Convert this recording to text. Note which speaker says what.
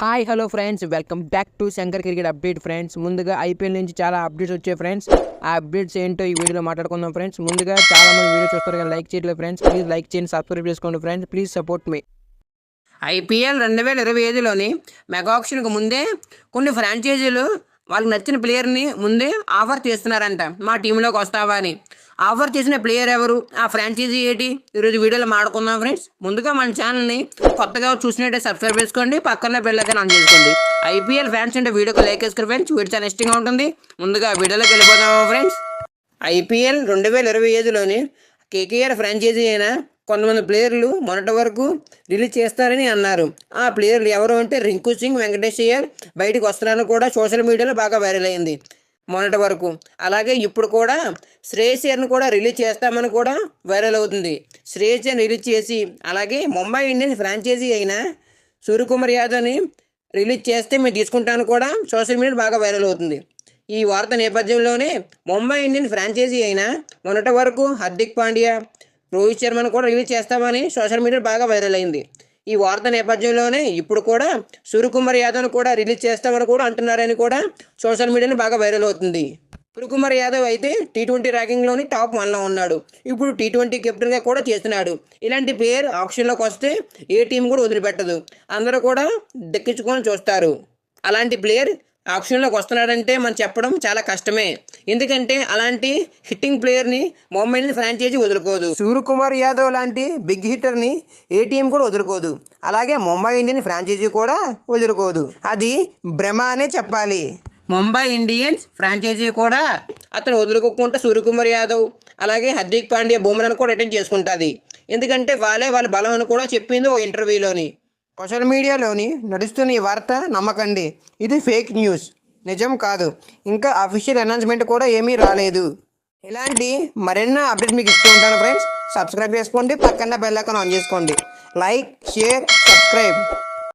Speaker 1: Hi hello friends, welcome back to Shankar cricket update friends. ముందుగా IPL నుంచి చాలా updates వచ్చాయి ఫ్రెండ్స్. ఆ అప్డేట్స్ ఏంటో ఈ వీడియోలో మాట్లాడుకుందాం ఫ్రెండ్స్. ముందుగా చాలా మంది వీడియో చూస్తారు కానీ లైక్ చేయట్లేదు ఫ్రెండ్స్. ప్లీజ్ లైక్ చేయండి, సబ్స్క్రైబ్ చేసుకోండి friends. Please support me. IPL 2025లోని మెగా ఆక్షన్కు ముందే కొన్ని ఫ్రాంచైజీలు వాళ్ళకి నచ్చిన ప్లేయర్ని ముందే ఆఫర్ చేస్తున్నారంట. మా టీంలోకి వస్తావా అని. ఆఫర్ చేసిన ప్లేయర్ ఎవరు, ఆ ఫ్రాంచైజీ ఏంటి, ఈరోజు వీడియోలో మాట్లాడుకుందాం ఫ్రెండ్స్. ముందుగా మన ఛానల్ని కొత్తగా చూసినట్టే సబ్స్క్రైబ్ చేసుకోండి, పక్కన బెల్ ఐకాన్ ఆన్ చేసుకోండి. ఐపీఎల్ ఫ్యాన్స్ అంటే వీడియోకి లైక్ వేసుకోండి ఫ్రెండ్స్. వీడియో చాలా ఇష్టంగా ఉంటుంది. ముందుగా వీడియోలోకి వెళ్ళిపోదాము ఫ్రెండ్స్. ఐపీఎల్ 2025లోని కేకేఆర్ ఫ్రాంచైజీ అయినా కొంతమంది ప్లేయర్లు మొన్నటి వరకు రిలీజ్ చేస్తారని అన్నారు. ఆ ప్లేయర్లు ఎవరు అంటే రింకు సింగ్, వెంకటేష్ అయ్యర్ బయటకు వస్తున్నారని కూడా సోషల్ మీడియాలో బాగా వైరల్ అయింది మొన్నటి వరకు. అలాగే ఇప్పుడు కూడా శ్రేయస్ అయ్యర్ని కూడా రిలీజ్ చేస్తామని కూడా వైరల్ అవుతుంది. శ్రేయస్ అయ్యర్ని రిలీజ్ చేసి అలాగే ముంబై ఇండియన్స్ ఫ్రాంచైజీ అయిన సూర్యకుమార్ యాదవ్ని రిలీజ్ చేస్తే మేము తీసుకుంటాను కూడా సోషల్ మీడియా బాగా వైరల్ అవుతుంది. ఈ వార్త నేపథ్యంలోనే ముంబై ఇండియన్స్ ఫ్రాంచైజీ అయిన మొన్నటి వరకు హార్దిక్ పాండ్యా, రోహిత్ శర్మను కూడా రిలీజ్ చేస్తామని సోషల్ మీడియా బాగా వైరల్ అయింది. ఈ వార్త నేపథ్యంలోనే ఇప్పుడు కూడా సూర్యకుమార్ యాదవ్ను కూడా రిలీజ్ చేస్తామని కూడా అంటున్నారని కూడా సోషల్ మీడియాలో బాగా వైరల్ అవుతుంది. సూర్యకుమార్ యాదవ్ అయితే T20 ర్యాంకింగ్లోని టాప్ 1లో ఉన్నాడు. ఇప్పుడు T20 కెప్టెన్గా కూడా చేస్తున్నాడు. ఇలాంటి ప్లేయర్ ఆప్షన్లోకి వస్తే ఏ టీం కూడా వదిలిపెట్టదు, అందరూ కూడా దక్కించుకొని చూస్తారు. అలాంటి ప్లేయర్ ఆప్షన్లోకి వస్తున్నాడంటే మనం చెప్పడం చాలా కష్టమే. ఎందుకంటే అలాంటి హిట్టింగ్ ప్లేయర్ని ముంబై ఇండియన్స్ ఫ్రాంచైజీ వదులుకోదు. సూర్యకుమార్ యాదవ్ లాంటి బిగ్ హిట్టర్ని ఏ టీం కూడా వదులుకోదు. అలాగే ముంబై ఇండియన్స్ ఫ్రాంచైజీ కూడా వదులుకోదు. అది భ్రమ అనే చెప్పాలి. ముంబై ఇండియన్స్ ఫ్రాంచైజీ కూడా అతను వదులుకోకుండా సూర్యకుమార్ యాదవ్ అలాగే హార్దిక్ పాండ్యా, బుమ్రాను కూడా రిటర్న్ చేసుకుంటుంది. ఎందుకంటే వాళ్ళ బలం అని కూడా చెప్పింది ఓ ఇంటర్వ్యూలోని. సోషల్ మీడియాలోని నడుస్తున్న ఈ వార్త నమ్మకండి, ఇది ఫేక్ న్యూస్, నిజం కాదు. ఇంకా అఫీషియల్ అనౌన్స్మెంట్ కూడా ఏమీ రాలేదు. ఇలాంటి మరెన్నో అప్డేట్స్ మీకు ఇస్తూ ఉంటాను ఫ్రెండ్స్. సబ్స్క్రైబ్ చేసుకోండి, పక్కన బెల్ ఐకాన్ ఆన్ చేసుకోండి. Like, share, subscribe.